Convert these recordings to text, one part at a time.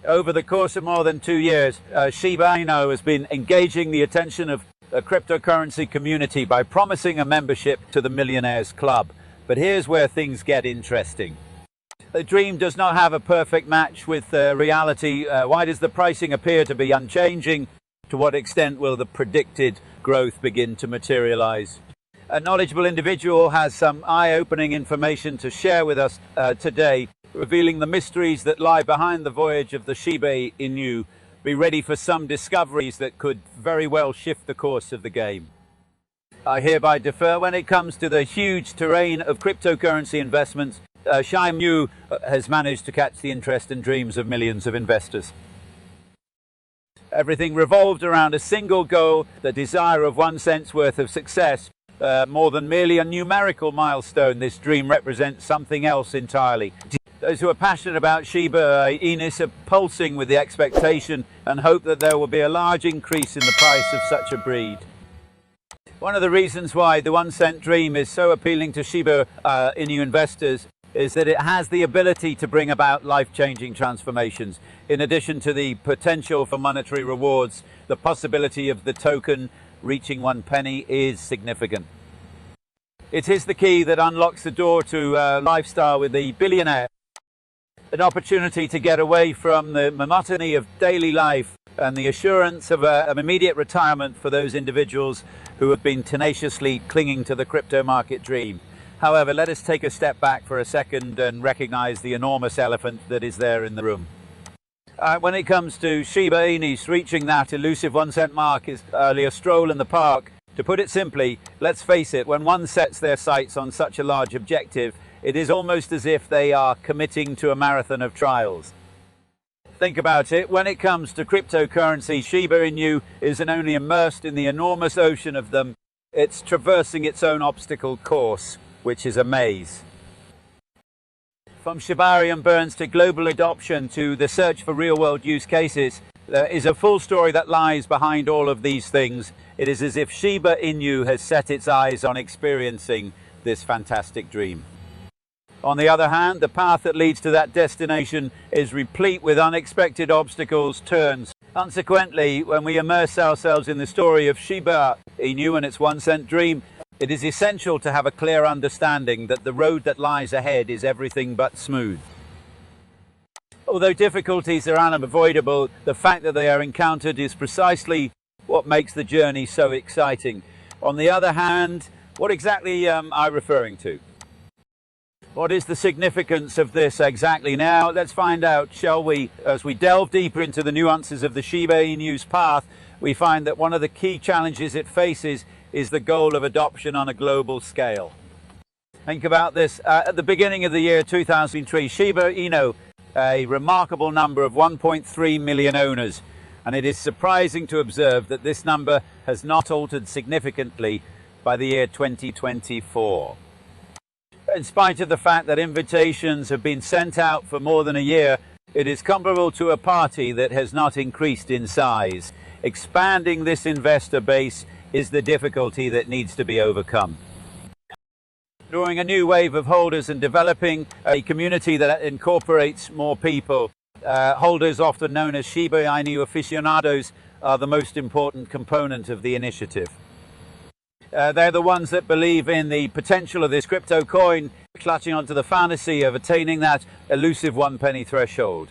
Over the course of more than 2 years, Shib has been engaging the attention of the cryptocurrency community by promising a membership to the Millionaires Club. But here's where things get interesting. The dream does not have a perfect match with reality. Why does the pricing appear to be unchanging? To what extent will the predicted growth begin to materialize? A knowledgeable individual has some eye-opening information to share with us today, revealing the mysteries that lie behind the voyage of the Shib Inu. Be ready for some discoveries that could very well shift the course of the game. I hereby defer when it comes to the huge terrain of cryptocurrency investments. Shib Inu has managed to catch the interest and dreams of millions of investors. Everything revolved around a single goal, the desire of 1 cent's worth of success. More than merely a numerical milestone, this dream represents something else entirely. Those who are passionate about Shib Inu are pulsing with the expectation and hope that there will be a large increase in the price of such a breed. One of the reasons why the 1 cent dream is so appealing to Shib Inu investors is that it has the ability to bring about life-changing transformations. In addition to the potential for monetary rewards, the possibility of the token reaching 1 penny is significant. It is the key that unlocks the door to a lifestyle with the billionaire, an opportunity to get away from the monotony of daily life and the assurance of an immediate retirement for those individuals who have been tenaciously clinging to the crypto market dream. However, let us take a step back for a second and recognize the enormous elephant that is there in the room. When it comes to Shib Inu reaching that elusive 1 cent mark is only a stroll in the park. To put it simply, let's face it, when one sets their sights on such a large objective, it is almost as if they are committing to a marathon of trials. Think about it, when it comes to cryptocurrency, Shib Inu isn't only immersed in the enormous ocean of them, it's traversing its own obstacle course, which is a maze. From Shibarium burns to global adoption to the search for real-world use cases, there is a full story that lies behind all of these things. It is as if Shib Inu has set its eyes on experiencing this fantastic dream. On the other hand, the path that leads to that destination is replete with unexpected obstacles, turns. Consequently, when we immerse ourselves in the story of Shib Inu and its 1 cent dream, it is essential to have a clear understanding that the road that lies ahead is everything but smooth. Although difficulties are unavoidable, the fact that they are encountered is precisely what makes the journey so exciting. On the other hand, what exactly am I referring to? What is the significance of this exactly? Now, let's find out, shall we? As we delve deeper into the nuances of the Shib Inu's path, we find that one of the key challenges it faces is the goal of adoption on a global scale. Think about this. At the beginning of the year 2003, Shib Inu, a remarkable number of 1.3 million owners, and it is surprising to observe that this number has not altered significantly by the year 2024. In spite of the fact that invitations have been sent out for more than a year, it is comparable to a party that has not increased in size. Expanding this investor base is the difficulty that needs to be overcome. Drawing a new wave of holders and developing a community that incorporates more people. Holders, often known as Shib Inu aficionados, are the most important component of the initiative. They're the ones that believe in the potential of this crypto coin, clutching onto the fantasy of attaining that elusive 1 penny threshold.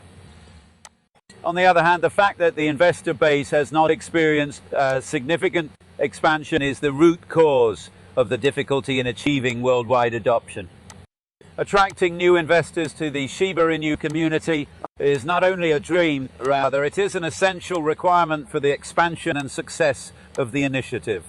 On the other hand, the fact that the investor base has not experienced significant expansion is the root cause of the difficulty in achieving worldwide adoption. Attracting new investors to the Shib Inu community is not only a dream, rather it is an essential requirement for the expansion and success of the initiative.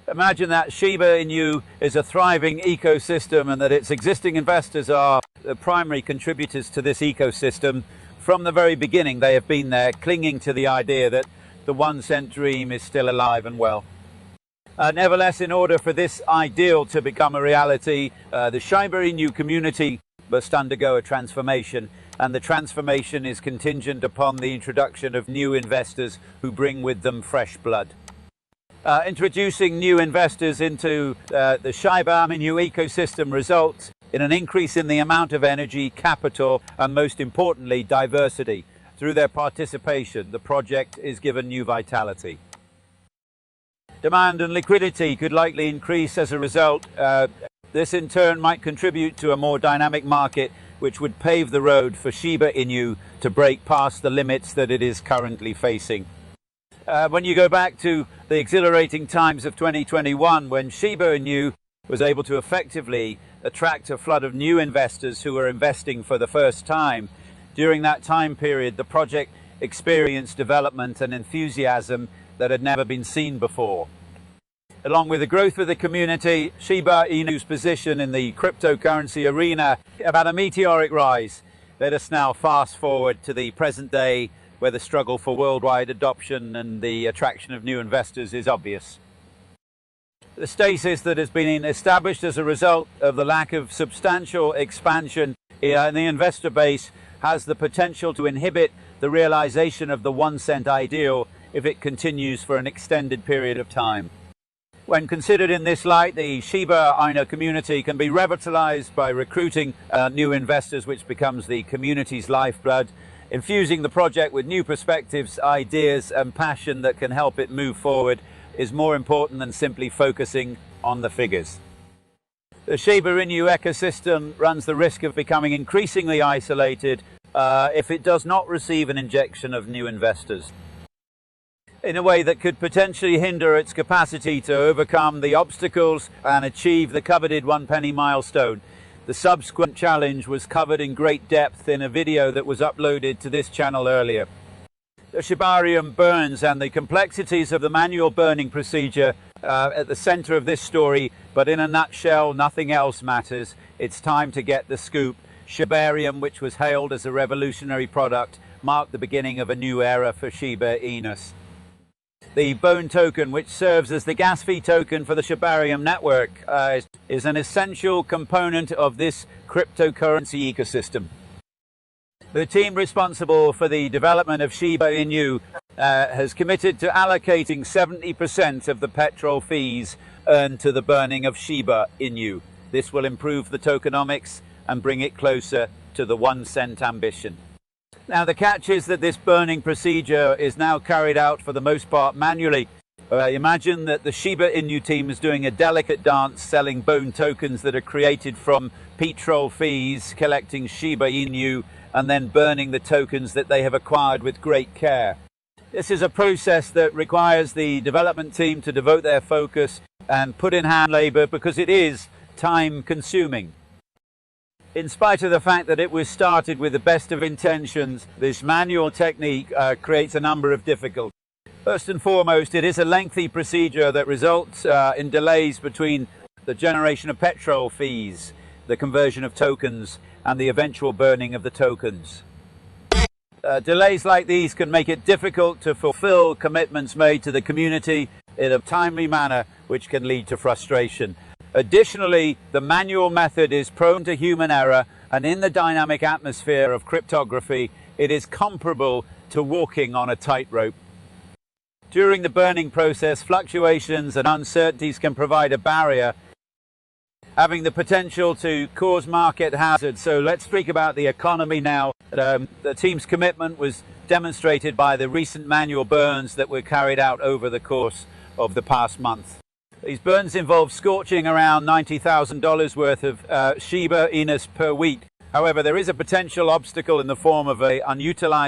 Imagine that Shib Inu is a thriving ecosystem and that its existing investors are the primary contributors to this ecosystem. From the very beginning, they have been there, clinging to the idea that the 1 cent dream is still alive and well. Nevertheless, in order for this ideal to become a reality, the Shib Inu community must undergo a transformation, and the transformation is contingent upon the introduction of new investors who bring with them fresh blood. Introducing new investors into the Shib Inu ecosystem results in an increase in the amount of energy, capital, and most importantly, diversity. Through their participation, the project is given new vitality. Demand and liquidity could likely increase as a result. This in turn might contribute to a more dynamic market, which would pave the road for Shiba Inu to break past the limits that it is currently facing. When you go back to the exhilarating times of 2021, when Shiba Inu was able to effectively attract a flood of new investors who were investing for the first time, during that time period, the project experienced development and enthusiasm that had never been seen before. Along with the growth of the community, Shiba Inu's position in the cryptocurrency arena have had a meteoric rise. Let us now fast forward to the present day, where the struggle for worldwide adoption and the attraction of new investors is obvious. The stasis that has been established as a result of the lack of substantial expansion in the investor base has the potential to inhibit the realization of the 1 cent ideal if it continues for an extended period of time. When considered in this light, the Shiba Inu community can be revitalized by recruiting new investors, which becomes the community's lifeblood. Infusing the project with new perspectives, ideas and passion that can help it move forward is more important than simply focusing on the figures. The Shiba Inu ecosystem runs the risk of becoming increasingly isolated if it does not receive an injection of new investors, in a way that could potentially hinder its capacity to overcome the obstacles and achieve the coveted 1 penny milestone. The subsequent challenge was covered in great depth in a video that was uploaded to this channel earlier. The Shibarium burns and the complexities of the manual burning procedure at the center of this story, but in a nutshell, nothing else matters. It's time to get the scoop. Shibarium, which was hailed as a revolutionary product, marked the beginning of a new era for Shiba Inu. The Bone token, which serves as the gas fee token for the Shibarium network, is an essential component of this cryptocurrency ecosystem. The team responsible for the development of Shiba Inu has committed to allocating 70% of the petrol fees earned to the burning of Shiba Inu. This will improve the tokenomics and bring it closer to the 1 cent ambition. Now, the catch is that this burning procedure is now carried out for the most part manually. Imagine that the Shiba Inu team is doing a delicate dance selling bone tokens that are created from petrol fees, collecting Shiba Inu, and then burning the tokens that they have acquired with great care. This is a process that requires the development team to devote their focus and put in hand labor because it is time consuming. In spite of the fact that it was started with the best of intentions, this manual technique creates a number of difficulties. First and foremost, it is a lengthy procedure that results in delays between the generation of petrol fees, the conversion of tokens, and the eventual burning of the tokens. Delays like these can make it difficult to fulfill commitments made to the community in a timely manner, which can lead to frustration. Additionally, the manual method is prone to human error, and in the dynamic atmosphere of cryptography, it is comparable to walking on a tightrope. During the burning process, fluctuations and uncertainties can provide a barrier, having the potential to cause market hazard. So let's speak about the economy now. The team's commitment was demonstrated by the recent manual burns that were carried out over the course of the past month. These burns involve scorching around $90,000 worth of Shiba Inu per week. However, there is a potential obstacle in the form of an unutilized